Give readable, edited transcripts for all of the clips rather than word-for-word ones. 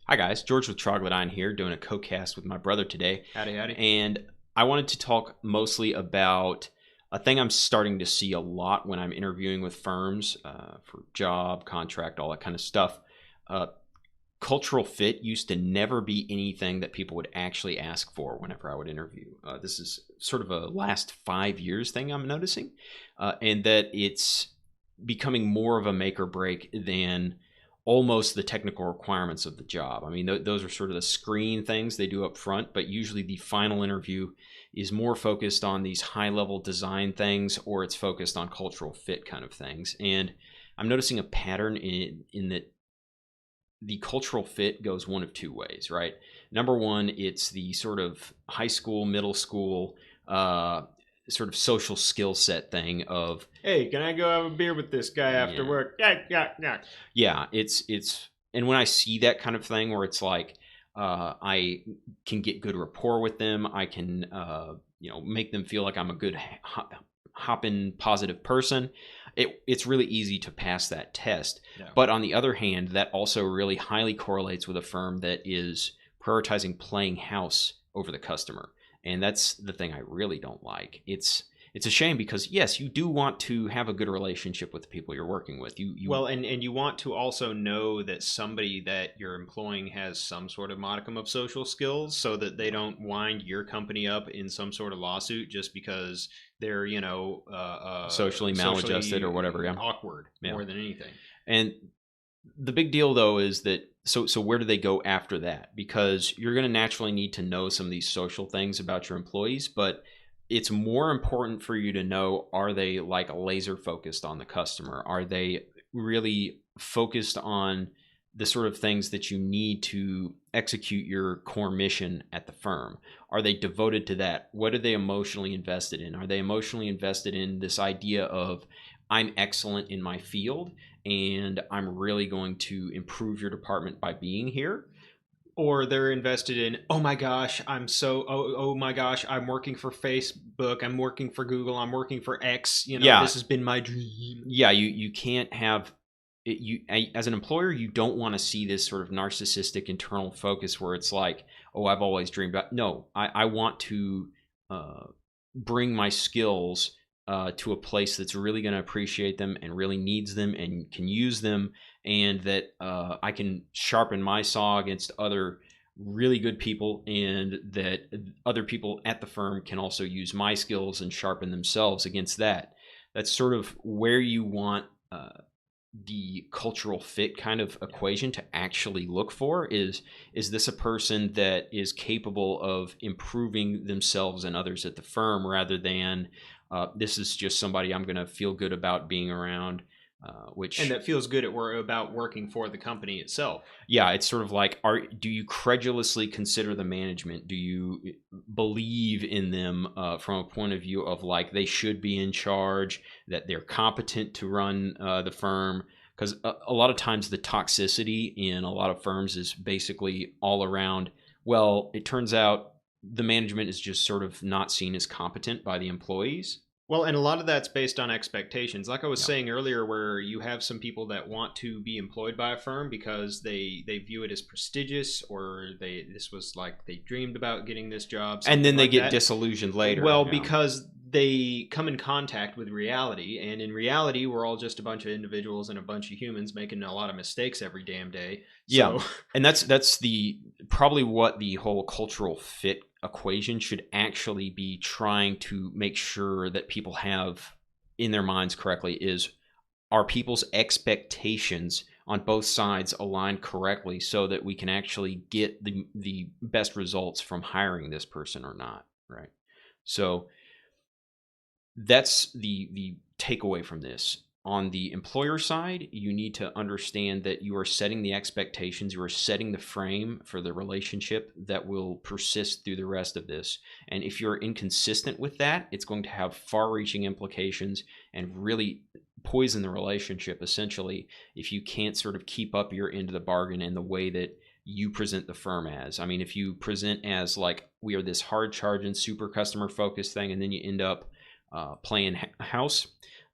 Hi guys, George with Troglodyne here, doing a co-cast with my brother today. Howdy, howdy. And I wanted to talk mostly about a thing I'm starting to see a lot when I'm interviewing with firms for job, contract, all that kind of stuff. Uh, Cultural fit used to never be anything that people would actually ask for whenever I would interview. This is sort of a last 5 years thing I'm noticing, and that it's becoming more of a make or break than almost the technical requirements of the job. I mean, those are sort of the screen things they do up front, but usually the final interview is more focused on these high level design things, or it's focused on cultural fit kind of things. And I'm noticing a pattern in that the cultural fit goes one of two ways, right? Number one, it's the sort of high school, middle school, sort of social skill set thing of, Hey, can I go have a beer with this guy after Yeah. work? Yeah. yeah, and when I see that kind of thing where it's like, I can get good rapport with them, I can, make them feel like I'm a good hopping positive person. It's really easy to pass that test. Yeah. But on the other hand, that also really highly correlates with a firm that is prioritizing playing house over the customer. And that's the thing I really don't like. It's a shame because yes, you do want to have a good relationship with the people you're working with. Well, and you want to also know that somebody that you're employing has some sort of modicum of social skills so that they don't wind your company up in some sort of lawsuit just because they're, socially maladjusted or whatever. Yeah. awkward more than anything. And the big deal though is that so where do they go after that? Because you're going to naturally need to know some of these social things about your employees, but it's more important for you to know, are they like laser focused on the customer? Are they really focused on the sort of things that you need to execute your core mission at the firm? Are they devoted to that? What are they emotionally invested in? Are they emotionally invested in this idea of, I'm excellent in my field and I'm really going to improve your department by being here? Or they're invested in, oh my gosh, oh my gosh, I'm working for Facebook, I'm working for Google, I'm working for X, Yeah. this has been my dream. Yeah, you can't have it, as an employer, you don't want to see this sort of narcissistic internal focus where it's like, oh, I've always dreamed about. No, I want to bring my skills to a place that's really going to appreciate them and really needs them and can use them, and that I can sharpen my saw against other really good people, and that other people at the firm can also use my skills and sharpen themselves against that. That's sort of where you want the cultural fit kind of equation to actually look for. Is this a person that is capable of improving themselves and others at the firm, rather than this is just somebody I'm going to feel good about being around, and that feels good about working for the company itself. Yeah, it's sort of like, do you credulously consider the management? Do you believe in them from a point of view of like they should be in charge, that they're competent to run the firm? Because a lot of times the toxicity in a lot of firms is basically all around, well, it turns out the management is just sort of not seen as competent by the employees. Well, and a lot of that's based on expectations. Like I was saying earlier, where you have some people that want to be employed by a firm because they view it as prestigious, or this was like they dreamed about getting this job. And then they like get that. disillusioned later. Well, because they come in contact with reality, and in reality, we're all just a bunch of individuals and a bunch of humans making a lot of mistakes every damn day. Yeah, and that's the probably what the whole cultural fit equation should actually be trying to make sure that people have in their minds correctly is, are people's expectations on both sides aligned correctly so that we can actually get the best results from hiring this person or not, right? So that's the takeaway from this. On the employer side, you need to understand that you are setting the expectations, you are setting the frame for the relationship that will persist through the rest of this. And if you're inconsistent with that, it's going to have far-reaching implications and really poison the relationship, essentially, if you can't sort of keep up your end of the bargain in the way that you present the firm as. I mean, if you present as like, we are this hard-charging, super customer-focused thing, and then you end up playing house,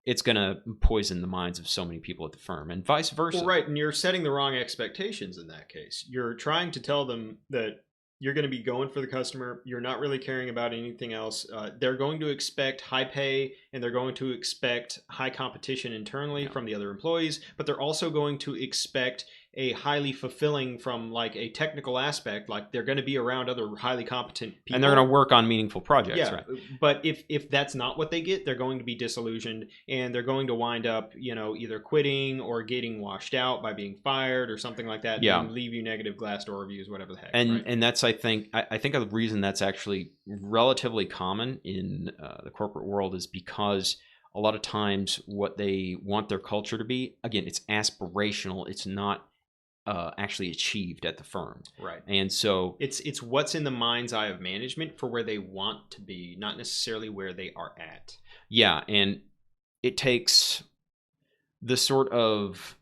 it's going to poison the minds of so many people at the firm, and vice versa. Well, right, and you're setting the wrong expectations in that case. You're trying to tell them that you're going to be going for the customer. You're not really caring about anything else. They're going to expect high pay, and they're going to expect high competition internally from the other employees, but they're also going to expect a highly fulfilling from like a technical aspect, like they're going to be around other highly competent people, and they're going to work on meaningful projects. yeah, right? But if that's not what they get, they're going to be disillusioned, and they're going to wind up, either quitting or getting washed out by being fired or something like that, Yeah. and leave you negative Glassdoor reviews, whatever the heck. And right? and that's I think a reason that's actually relatively common in the corporate world is because a lot of times what they want their culture to be, again, it's aspirational. It's not actually achieved at the firm. Right. And so It's what's in the mind's eye of management for where they want to be, not necessarily where they are at. yeah, and it takes the sort of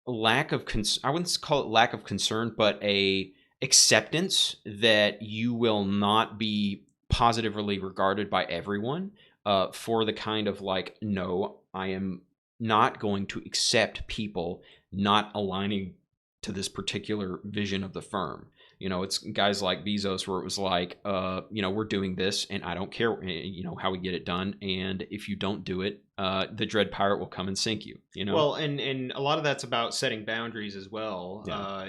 lack of I wouldn't call it lack of concern, but a acceptance that you will not be positively regarded by everyone for the kind of like, no, I am not going to accept people not aligning to this particular vision of the firm. It's guys like Bezos where it was like, we're doing this and I don't care, how we get it done. And if you don't do it, the dread pirate will come and sink you, Well, and a lot of that's about setting boundaries as well. Yeah.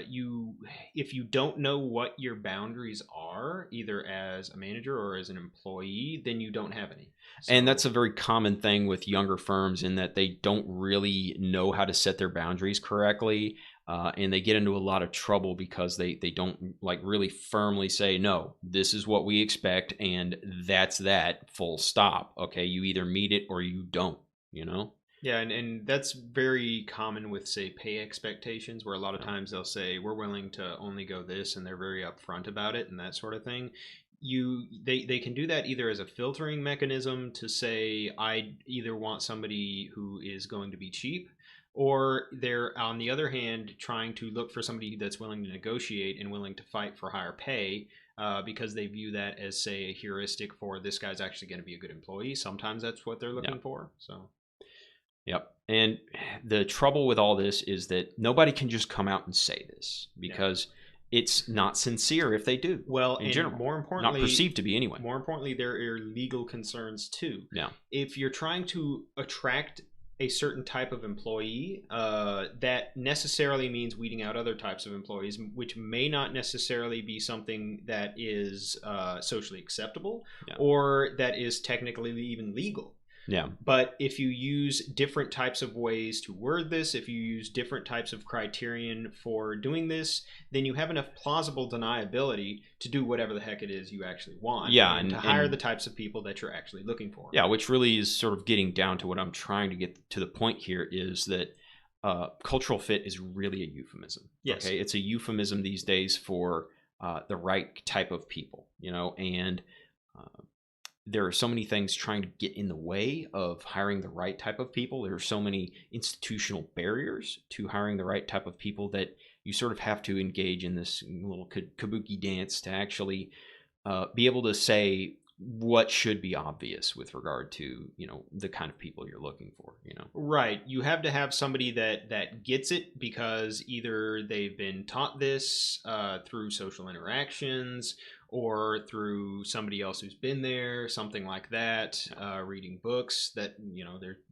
If you don't know what your boundaries are, either as a manager or as an employee, then you don't have any. And that's a very common thing with younger firms in that they don't really know how to set their boundaries correctly. And they get into a lot of trouble because they don't like really firmly say, no, this is what we expect. And that's that, full stop. Okay. You either meet it or you don't, Yeah, and that's very common with, say, pay expectations, where a lot of times they'll say, we're willing to only go this, and they're very upfront about it and that sort of thing. They can do that either as a filtering mechanism to say, I either want somebody who is going to be cheap, or they're, on the other hand, trying to look for somebody that's willing to negotiate and willing to fight for higher pay, because they view that as, say, a heuristic for this guy's actually going to be a good employee. Sometimes that's what they're looking for. So Yep. And the trouble with all this is that nobody can just come out and say this because it's not sincere if they do. Well, in and general, more importantly, not perceived to be anyway. More importantly, there are legal concerns too. Yeah. If you're trying to attract a certain type of employee, that necessarily means weeding out other types of employees, which may not necessarily be something that is socially acceptable or that is technically even legal. Yeah. But if you use different types of ways to word this, if you use different types of criterion for doing this, then you have enough plausible deniability to do whatever the heck it is you actually want. Yeah. And to hire the types of people that you're actually looking for. Yeah, which really is sort of getting down to what I'm trying to get to the point here is that cultural fit is really a euphemism. Yes. Okay. It's a euphemism these days for the right type of people, and there are so many things trying to get in the way of hiring the right type of people. There are so many institutional barriers to hiring the right type of people that you sort of have to engage in this little kabuki dance to actually be able to say what should be obvious with regard to, the kind of people you're looking for, Right. You have to have somebody that gets it because either they've been taught this through social interactions or through somebody else who's been there, something like that, reading books that,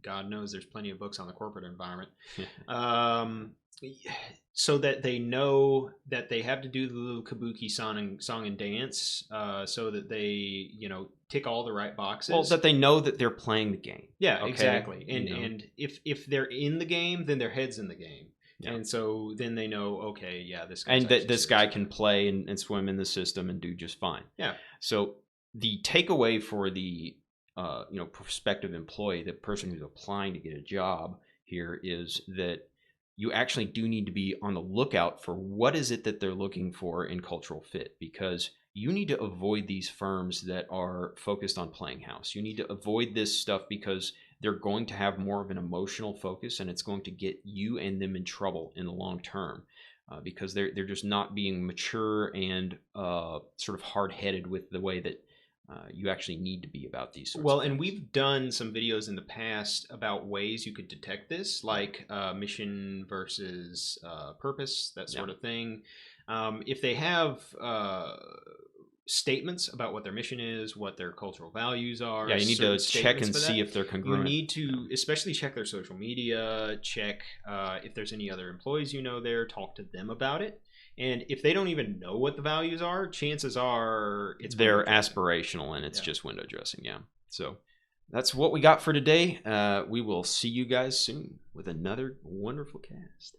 God knows there's plenty of books on the corporate environment. So that they know that they have to do the little kabuki song and dance, so that they, tick all the right boxes. Well, that they know that they're playing the game. Yeah, okay? Exactly. And if they're in the game, then their head's in the game. Yeah. And so then they know, okay, yeah, this guy, and that this guy can play and swim in the system and do just fine. Yeah. So the takeaway for the prospective employee, the person who's applying to get a job here, is that you actually do need to be on the lookout for what is it that they're looking for in cultural fit, because you need to avoid these firms that are focused on playing house. You need to avoid this stuff because they're going to have more of an emotional focus, and it's going to get you and them in trouble in the long term, because they're just not being mature and sort of hard-headed with the way that you actually need to be about these sorts Well, of and things. we've done some videos in the past about ways you could detect this, like mission versus purpose, that Yeah. sort of thing. If they have statements about what their mission is, what their cultural values Yeah, are, you need certain to check statements and for see that, if they're you congruent. need to especially check their social media, check if there's any other employees you know there, talk to them about it. And if they don't even know what the values are, chances are it's window They're dressing. aspirational and it's Yeah. just window dressing. Yeah. So that's what we got for today. We will see you guys soon with another wonderful cast.